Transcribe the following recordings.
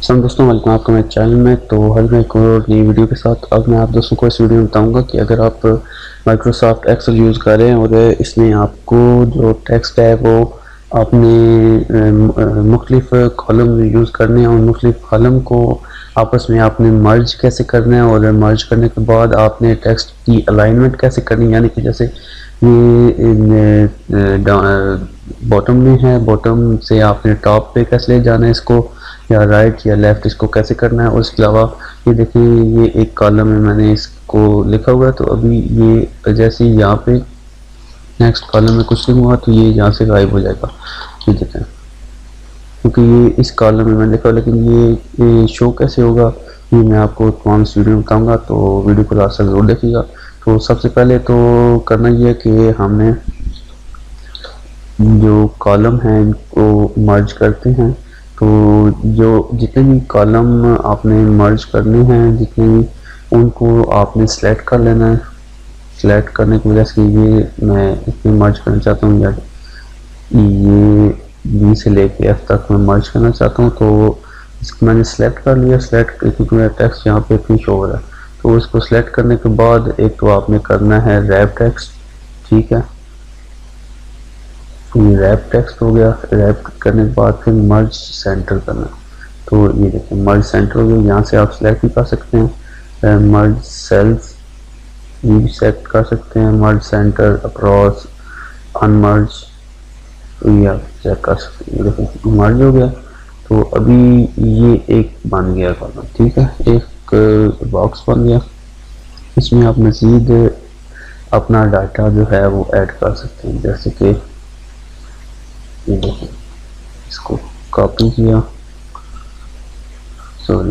सब दोस्तों वेलकम आपका मेरे चैनल में। तो आज मैं एक और नई वीडियो के साथ अब मैं आप दोस्तों को इस वीडियो में बताऊंगा कि अगर आप माइक्रोसॉफ्ट एक्सेल यूज़ कर रहे हैं और इसमें आपको जो टेक्स्ट है वो आपने मुख्तलिफ कॉलम यूज़ करने हैं और मुख्तलिफ कॉलम को आपस में आपने मर्ज कैसे करना है और मर्ज करने के बाद आपने टेक्स्ट की अलाइनमेंट कैसे करनी है। यानी कि जैसे ये बॉटम में है, बॉटम से आपने टॉप पे कैसे ले जाना है इसको, या राइट या लेफ़्ट इसको कैसे करना है। और इसके अलावा ये देखिए ये एक कॉलम में मैंने इसको लिखा हुआ है, तो अभी ये जैसे यहाँ पे नेक्स्ट कॉलम में कुछ लिखूँगा तो ये यहाँ से गायब हो जाएगा। ये देखें, क्योंकि ये इस कॉलम में मैंने लिखा, लेकिन ये शो कैसे होगा ये मैं आपको तमाम इस वीडियो में बताऊँगा, तो वीडियो को लास्ट तक ज़रूर देखिएगा। तो सबसे पहले तो करना ये है कि हमने जो कॉलम हैं इनको मर्ज करते हैं। तो जो जितने भी कॉलम आपने मर्ज करने हैं, जितने भी उनको आपने सेलेक्ट कर लेना है। सेलेक्ट करने की वजह से ये मैं इतने मर्ज करना चाहता हूँ, या ये बी से लेके एफ तक मैं मर्ज करना चाहता हूँ। तो इसको मैंने सेलेक्ट कर लिया। सेलेक्ट क्योंकि मेरा टेक्स्ट यहाँ पे इतनी शो हो रहा है, तो इसको सेलेक्ट करने के बाद एक तो आपने करना है रैप टेक्स्ट। ठीक है, ये रैप टेक्स्ट हो गया। रैप करने के बाद फिर मर्ज सेंटर करना। तो ये देखिए मर्ज सेंटर हो गया। यहाँ से आप सेलेक्ट भी कर सकते हैं, मर्ज सेल्स ये भी सेलेक्ट कर सकते हैं, मर्ज सेंटर, अक्रॉस, अनमर्ज, तो ये आप चेक कर सकते हैं। देखिए मर्ज हो गया। तो अभी ये एक बन गया कॉलम। ठीक है, एक बॉक्स बन गया। इसमें आप मज़ीद अपना डाटा जो है वो ऐड कर सकते हैं। जैसे कि ये देखिए इसको कॉपी किया, सॉरी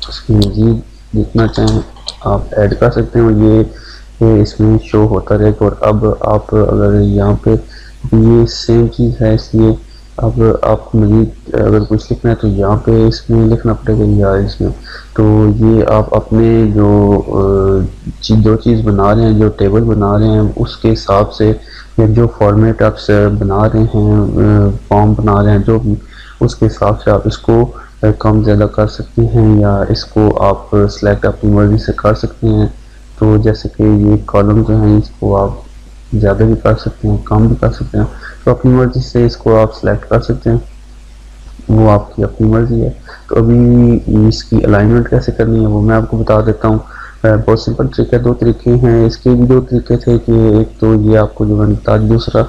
इसमें मज़ीद जितना चाहें आप ऐड कर सकते हैं और ये इसमें शो होता रहेगा। और अब आप अगर यहाँ पे ये सेम चीज़ है, इसलिए अब आप मज़ीद अगर कुछ लिखना है तो यहाँ पे इसमें लिखना पड़ेगा या इसमें। तो ये आप अपने जो चीज़ बना रहे हैं, जो टेबल बना रहे हैं उसके हिसाब से, या जो फॉर्मेट आप बना रहे हैं, फॉर्म बना रहे हैं जो भी, उसके हिसाब से आप इसको कम ज़्यादा कर सकते हैं, या इसको आप सेलेक्ट अपनी मर्ज़ी से कर सकते हैं। तो जैसे कि ये कॉलम जो हैं इसको आप ज़्यादा भी कर सकते हैं, कम भी कर सकते हैं। तो अपनी मर्ज़ी से इसको आप सेलेक्ट कर सकते हैं, वो आपकी अपनी मर्ज़ी है। तो अभी इसकी अलाइनमेंट कैसे करनी है वो मैं आपको बता देता हूँ। बहुत सिंपल ट्रिक है। दो तरीके हैं, इसके भी दो तरीके थे कि एक तो ये आपको जो मैंने बता, दूसरा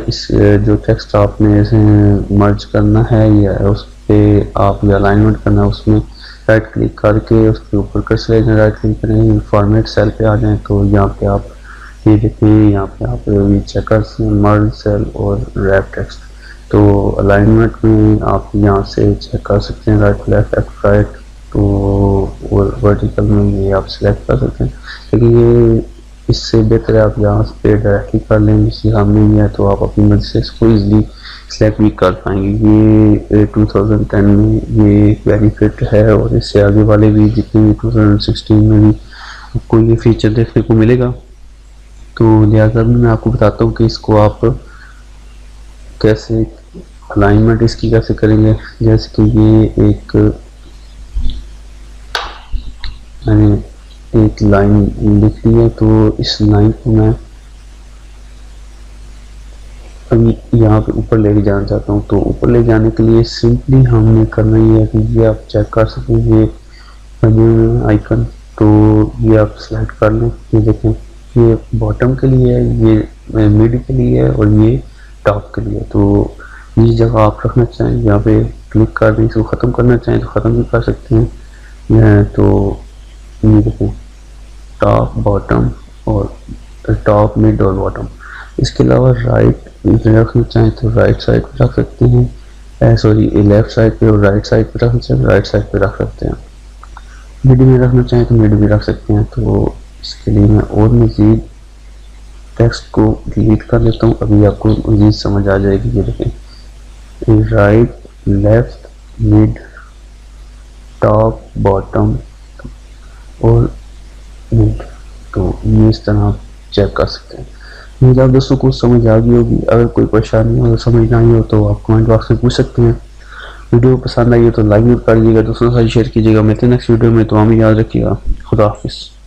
इस जो टेक्स्ट आपने मर्ज करना है या उस पर आप ये अलाइनमेंट करना है, उसमें राइट क्लिक करके उसके ऊपर कर्सर राइट क्लिक करें, फॉर्मेट सेल पे आ जाएं। तो यहाँ पे आप ये देखें, यहाँ पे आप ये चेक कर सकते हैं मर्ज सेल और रैप टेक्स्ट। तो अलाइनमेंट में आप यहाँ से चेक कर सकते हैं राइट लेफ्ट लेफ्ट राइट, तो और वर्टिकल में ये आप सिलेक्ट कर सकते हैं। लेकिन ये इससे बेहतर है आप यहाँ पे डायरेक्टली कर लें, जिससे सामने ही है तो आप अपनी मर्जी से इसको ईजिली सिलेक्ट भी कर पाएंगे। ये 2010 में ये बेनिफिट है, और इससे आगे वाले भी जितने भी 2016 में भी आपको ये फीचर देखने को मिलेगा। तो लिहाजा भी मैं आपको बताता हूँ कि इसको आप कैसे अलाइनमेंट इसकी कैसे करेंगे। जैसे कि ये एक मैंने एक लाइन लिख ली है, तो इस लाइन को मैं अभी यहाँ पे ऊपर लेके जाना चाहता हूँ। तो ऊपर ले जाने के लिए सिंपली हमने करना ये है कि ये आप चेक कर सकते हैं, ये बने हुए आइकन, तो ये आप सेलेक्ट कर लें। ये देखें ये बॉटम के लिए है, ये मिड के लिए है और ये टॉप के लिए। तो जिस जगह आप रखना चाहें यहाँ पे क्लिक कर दें। इसको ख़त्म करना चाहें तो ख़त्म भी कर सकते हैं। तो ये देखें टॉप बॉटम और टॉप मिड और बॉटम। इसके अलावा राइट रखना चाहें तो राइट साइड पे रख सकते हैं, सॉरी लेफ्ट साइड पे, और राइट साइड पे रखना चाहें राइट साइड पे रख सकते हैं। मिड में रखना चाहें तो मिड में रख सकते हैं। तो इसके लिए मैं और मज़ीद टेक्स्ट को डिलीट कर लेता हूँ, अभी आपको मज़ीद समझ आ जाएगी। ये देखें right left mid top bottom और मिड, तो ये इस तरह आप चेक कर सकते हैं। उम्मीद आप दोस्तों को समझ आ गई होगी। अगर कोई परेशानी हो, समझ ना आई हो तो आप कमेंट बॉक्स में पूछ सकते हैं। वीडियो पसंद आई है तो लाइक कर दीजिएगा, दोस्तों के साथ शेयर कीजिएगा। मिलते हैं नेक्स्ट वीडियो में, तो हमें याद रखिएगा। खुदा हाफिज़।